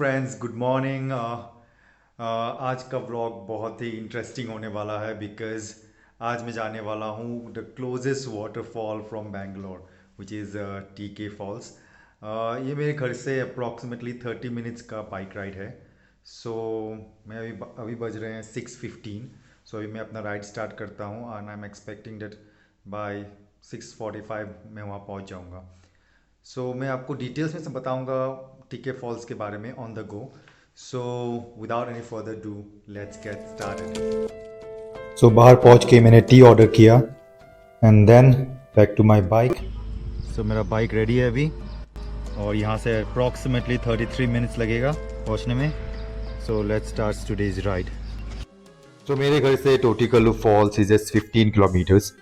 Friends, good morning. आज का vlog बहुत ही इंटरेस्टिंग होने वाला है बिकॉज़ आज मैं जाने वाला हूँ the closest waterfall from Bangalore which is T के फॉल्स। ये मेरे घर से अप्रॉक्सीमेटली 30 मिनट्स का बाइक राइड है। सो मैं अभी बज रहे हैं 6:15। सो अभी मैं अपना राइड स्टार्ट करता हूँ and I am expecting that bye 6:45 मैं वहाँ पहुँच जाऊँगा। सो मैं आपको डिटेल्स में से बताऊंगा टीके फॉल्स के बारे में on the go. So without any further do let's get started. So बाहर पहुंच के मैंने टी ऑर्डर किया and then back to my bike. So मेरा बाइक रेडी है अभी और यहाँ से अप्रॉक्सीमेटली 33 मिनट्स लगेगा पहुँचने में। So let's start today's ride. तो मेरे घर से Thottikallu falls is just 15 kilometres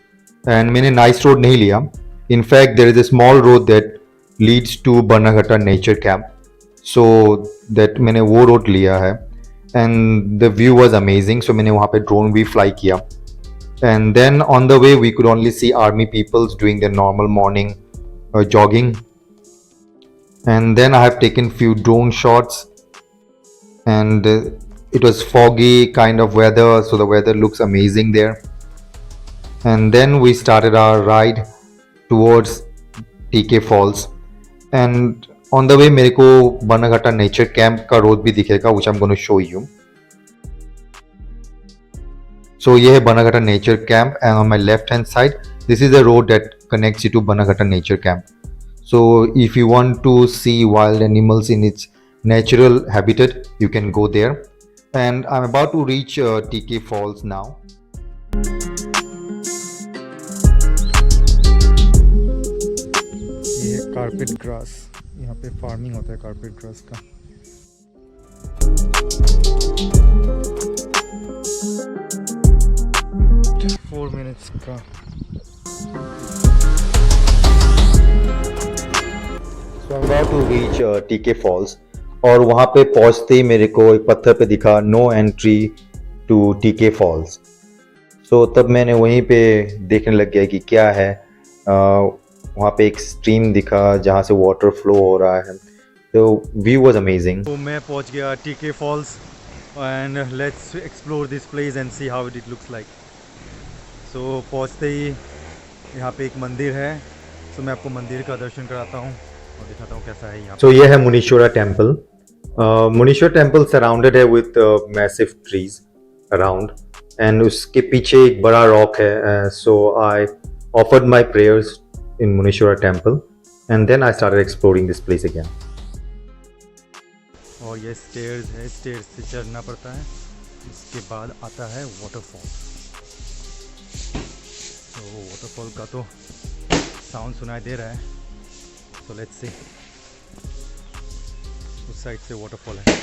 and मैंने नाइस रोड नहीं लिया। In fact there is a small road that leads to Bannerghatta nature camp, so that मैंने वो रोड लिया है and the view was amazing. So मैंने वहाँ पे ड्रोन भी फ्लाई किया and then on the way we could only see army peoples doing the normal morning jogging, and then I have taken few drone shots and it was foggy kind of weather, so the weather looks amazing there. And then we started our ride towards TK Falls and on the way मेरे को बनाघट्टा nature camp का road भी दिखेगा which I'm going to show you. So ये है Bannerghatta nature camp and on my left hand side this is the road that connects you to Bannerghatta nature camp. So if you want to see wild animals in its natural habitat, you can go there. And I'm about to reach TK Falls now. ये है carpet grass, यहाँ पे farming होता है carpet grass का। Four minutes का। So I'm about to reach TK Falls और वहाँ पे पहुँचते ही मेरे को एक पत्थर पे दिखा no entry to TK Falls. So तब मैंने वहीं पे देखने लग गया कि क्या है। वहाँ पे एक स्ट्रीम दिखा जहाँ से वाटर फ्लो हो रहा है, तो व्यू वाज अमेजिंग। तो मैं पहुँच गया TK Falls and let's explore this place and see how it looks like. So पहुँचते ही यहाँ पे एक मंदिर है, तो मैं आपको मंदिर का दर्शन कराता हूँ और दिखाता हूँ कैसा है यहाँ। सो ये है Munishwara temple. Munishwar temple surrounded है with massive trees around and उसके पीछे एक बड़ा रॉक है। So I offered my prayers in Munishwara temple and then I started exploring this place again. और ये स्टेयर्स है, स्टेयर्स से चढ़ना पड़ता है, इसके बाद आता है वाटरफॉल। तो वाटरफॉल का तो साउंड सुनाई दे रहा है, so let's see. उस साइड से वाटरफॉल है,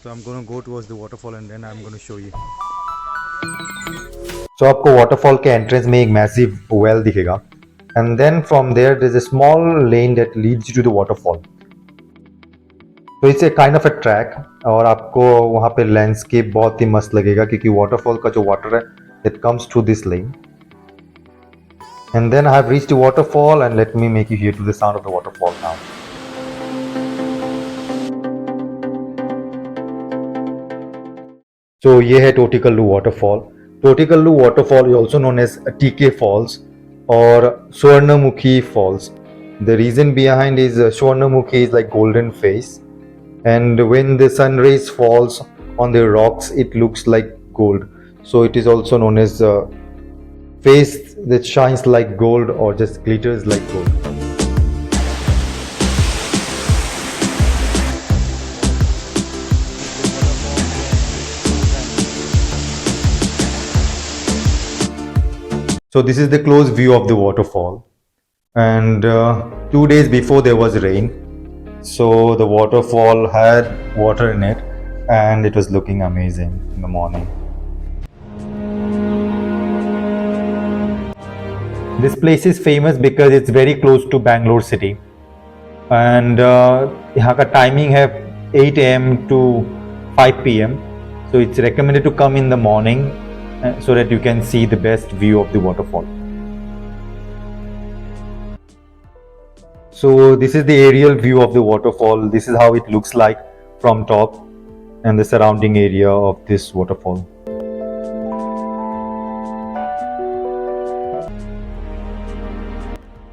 so I'm gonna go towards the waterfall and then I'm gonna show you. So आपको वाटरफॉल के एंट्रेंस में एक मैसिव वेल दिखेगा and then from there there's a small lane that leads you to the waterfall. So it's a kind of a track और आपको वहाँ पे landscape बहुत ही मस्त लगेगा क्योंकि वाटरफॉल का जो वाटर है it comes through this lane. And then I have reached the waterfall and let me make you hear to the sound of the waterfall now. So ये है टोटिकल्लू waterfall. टोटिकल्लू waterfall is also known as TK Falls or Swarnamukhi Falls. The reason behind is Swarnamukhi is like golden face and when the sun rays falls on the rocks it looks like gold. So it is also known as face that shines like gold or just glitters like gold. So this is the close view of the waterfall and 2 days before there was rain, so the waterfall had water in it and it was looking amazing in the morning. This place is famous because it's very close to Bangalore city and यहाँ का timing है 8 a.m. to 5 p.m. So it's recommended to come in the morning so that you can see the best view of the waterfall. So this is the aerial view of the waterfall. This is how it looks like from top and the surrounding area of this waterfall.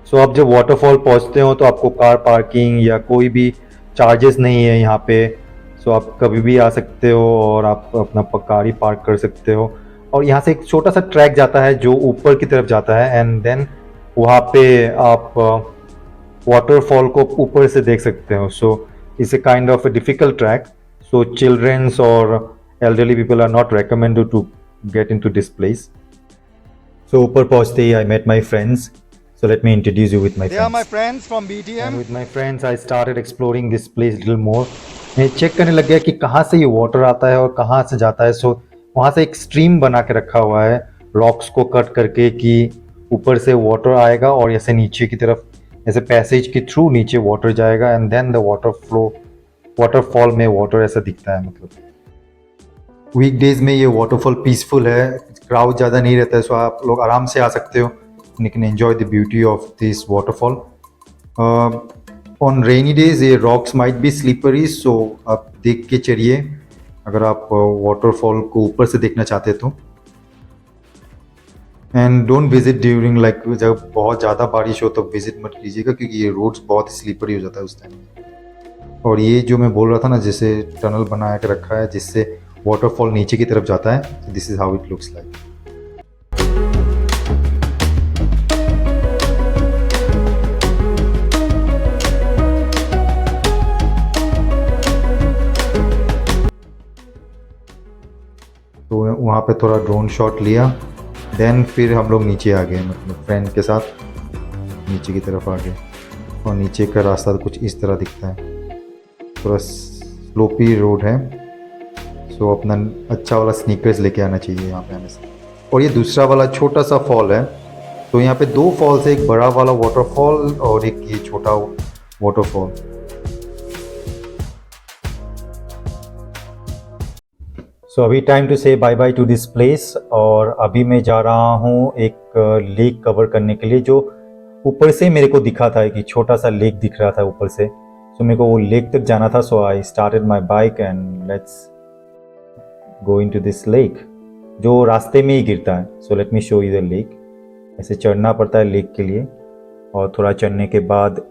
So आप जब waterfall पहुंचते हो तो आपको car parking या कोई भी charges नहीं है यहाँ पे. सो आप कभी भी आ सकते हो और आप अपना गाड़ी पार्क कर सकते हो. और यहाँ से एक छोटा सा ट्रैक जाता है जो ऊपर की तरफ जाता है एंड देन वहाँ पे आप वाटरफॉल को ऊपर से देख सकते हो. So it's a kind of a difficult track. So childrens और elderly people are not recommended to get into this place. So ऊपर पहुँचते ही I met my friends. So let me introduce you with my They friends. are my friends from BTM. And with my friends I started exploring this place little more. मैं check करने लग गया कि कहाँ से ये वाटर आता है और कहाँ से जाता है. सो वहाँ से एक स्ट्रीम बना के रखा हुआ है रॉक्स को कट करके कि ऊपर से वाटर आएगा और ऐसे नीचे की तरफ ऐसे पैसेज के थ्रू नीचे वाटर जाएगा एंड देन द वाटरफॉल में वाटर ऐसा दिखता है. मतलब वीकडेज में ये वाटरफॉल पीसफुल है, क्राउड ज़्यादा नहीं रहता है. सो आप लोग आराम से आ सकते हो. You can enjoy the beauty of this waterfall. On rainy days ये rocks might be slippery, so आप देख के चढ़िए अगर आप waterfall को ऊपर से देखना चाहते तो. And don't visit during like जब बहुत ज़्यादा बारिश हो तो visit मत कीजिएगा क्योंकि ये roads बहुत slippery हो जाता है उस टाइम. और ये जो मैं बोल रहा था ना जैसे टनल बना के रखा है जिससे waterfall नीचे की तरफ जाता है. So this is how it looks like. तो वहाँ पे थोड़ा ड्रोन शॉट लिया देन फिर हम लोग नीचे आ गए, मतलब फ्रेंड के साथ नीचे की तरफ आ गए. और नीचे का रास्ता तो कुछ इस तरह दिखता है, थोड़ा स्लोपी रोड है. सो अपना अच्छा वाला स्नीकर्स लेके आना चाहिए यहाँ पे आने से. और ये दूसरा वाला छोटा सा फॉल है. तो यहाँ पे दो फॉल्स है, एक बड़ा वाला वाटरफॉल और एक ये छोटा वाटरफॉल. सो अभी time to say bye bye to this place. और अभी मैं जा रहा हूँ एक लेक कवर करने के लिए जो ऊपर से मेरे को दिखा था कि छोटा सा लेक दिख रहा था ऊपर से. सो मेरे को वो लेक तक जाना था. So I started my bike and let's go into this lake जो रास्ते में ही गिरता है. So let me show you the lake. ऐसे चढ़ना पड़ता है लेक के लिए और थोड़ा चढ़ने के बाद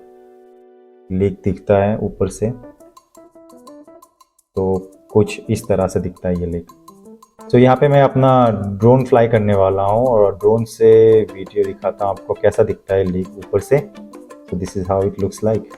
लेक दिखता है ऊपर से. तो कुछ इस तरह से दिखता है ये लेक. तो यहाँ पे मैं अपना ड्रोन फ्लाई करने वाला हूँ और ड्रोन से वीडियो दिखाता हूँ आपको कैसा दिखता है लेक ऊपर से. तो this is how it looks like.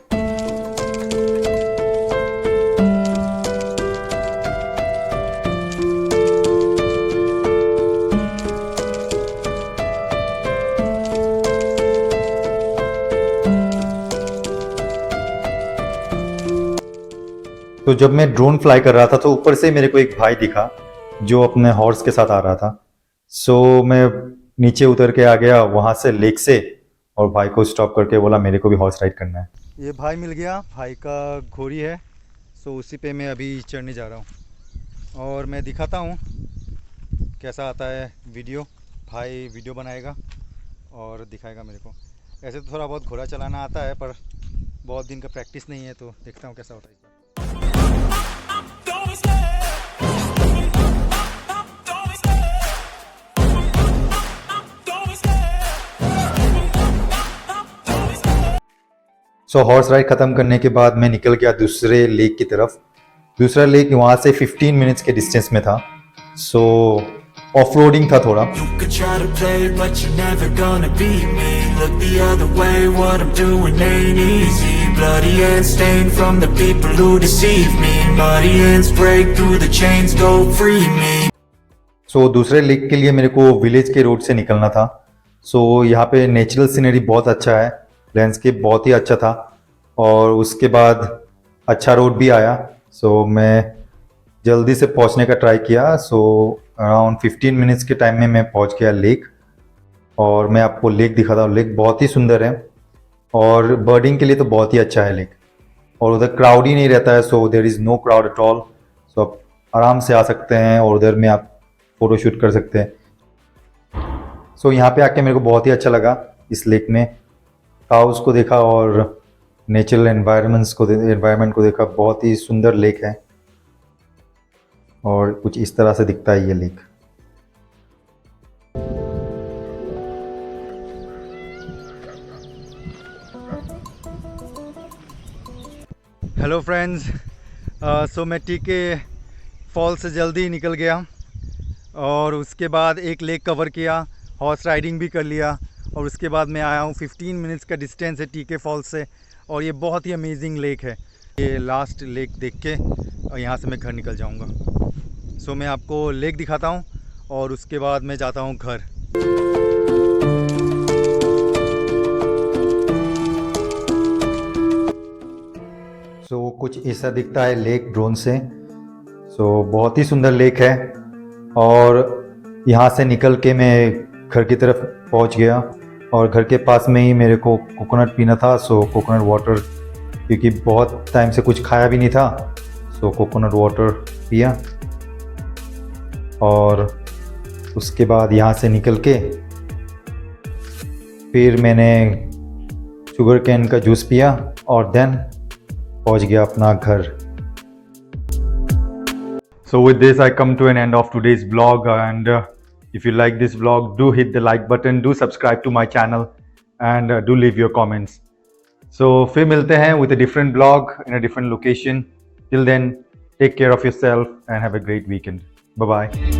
तो जब मैं ड्रोन फ्लाई कर रहा था तो ऊपर से मेरे को एक भाई दिखा जो अपने हॉर्स के साथ आ रहा था. सो मैं नीचे उतर के आ गया वहाँ से लेक से और भाई को स्टॉप करके बोला मेरे को भी हॉर्स राइड करना है. ये भाई मिल गया, भाई का घोड़ी है. सो उसी पे मैं अभी चढ़ने जा रहा हूँ और मैं दिखाता हूँ कैसा आता है वीडियो. भाई वीडियो बनाएगा और दिखाएगा मेरे को. ऐसे तो थोड़ा बहुत घोड़ा चलाना आता है पर बहुत दिन का प्रैक्टिस नहीं है, तो देखता हूँ कैसा होता है. सो हॉर्स राइड ख़त्म करने के बाद मैं निकल गया दूसरे लेक की तरफ. दूसरा लेक वहाँ से 15 मिनट्स के डिस्टेंस में था. सो ऑफ रोडिंग था थोड़ा. You could try to play, but you're never gonna beat me. Look the other way, what I'm doing ain't easy. Bloody hands stained from the people who deceive me. Muddy hands break through the chains, go free me. सो दूसरे lake के लिए मेरे को village के road से निकलना था. सो यहाँ पे नेचुरल सीनरी बहुत अच्छा है, लैंडस्केप बहुत ही अच्छा था और उसके बाद अच्छा रोड भी आया. सो मैं जल्दी से पहुँचने का ट्राई किया. सो अराउंड 15 मिनट्स के टाइम में मैं पहुँच गया लेक और मैं आपको लेक दिखाता हूँ. लेक बहुत ही सुंदर है और बर्डिंग के लिए तो बहुत ही अच्छा है लेक. और उधर क्राउड ही नहीं रहता है. So there is no crowd at all. So आप आराम से आ सकते हैं और उधर में आप फ़ोटो शूट कर सकते हैं. सो यहाँ पे आके मेरे को बहुत ही अच्छा लगा. इस लेक में काउस को देखा और नेचुरल एनवायरनमेंट को देखा. बहुत ही सुंदर लेक है. और कुछ इस तरह से दिखता है ये लेक। हेलो फ्रेंड्स, सो मैं टीके फॉल से जल्दी ही निकल गया और उसके बाद एक लेक कवर किया, हॉर्स राइडिंग भी कर लिया और उसके बाद मैं आया हूँ 15 मिनट्स का डिस्टेंस है टीके फॉल से और ये बहुत ही अमेजिंग लेक है। ये लास्ट लेक देख के और यहाँ से मैं घर निकल जाऊँगा। सो मैं आपको लेक दिखाता हूँ और उसके बाद मैं जाता हूँ घर। सो कुछ ऐसा दिखता है लेक ड्रोन से। सो बहुत ही सुंदर लेक है और यहाँ से निकल के मैं घर की तरफ पहुँच गया और घर के पास में ही मेरे को कोकोनट पीना था। सो कोकोनट वाटर, क्योंकि बहुत टाइम से कुछ खाया भी नहीं था, सो कोकोनट वाटर पिया और उसके बाद यहाँ से निकल के फिर मैंने शुगर कैन का जूस पिया और देन पहुँच गया अपना घर। So with this I come to an end of today's vlog, and if you like this vlog, do hit the like button, do subscribe to my channel and do leave your comments. So फिर मिलते हैं with a different vlog in a different location. Till then, take care of yourself and have a great weekend. Bye bye.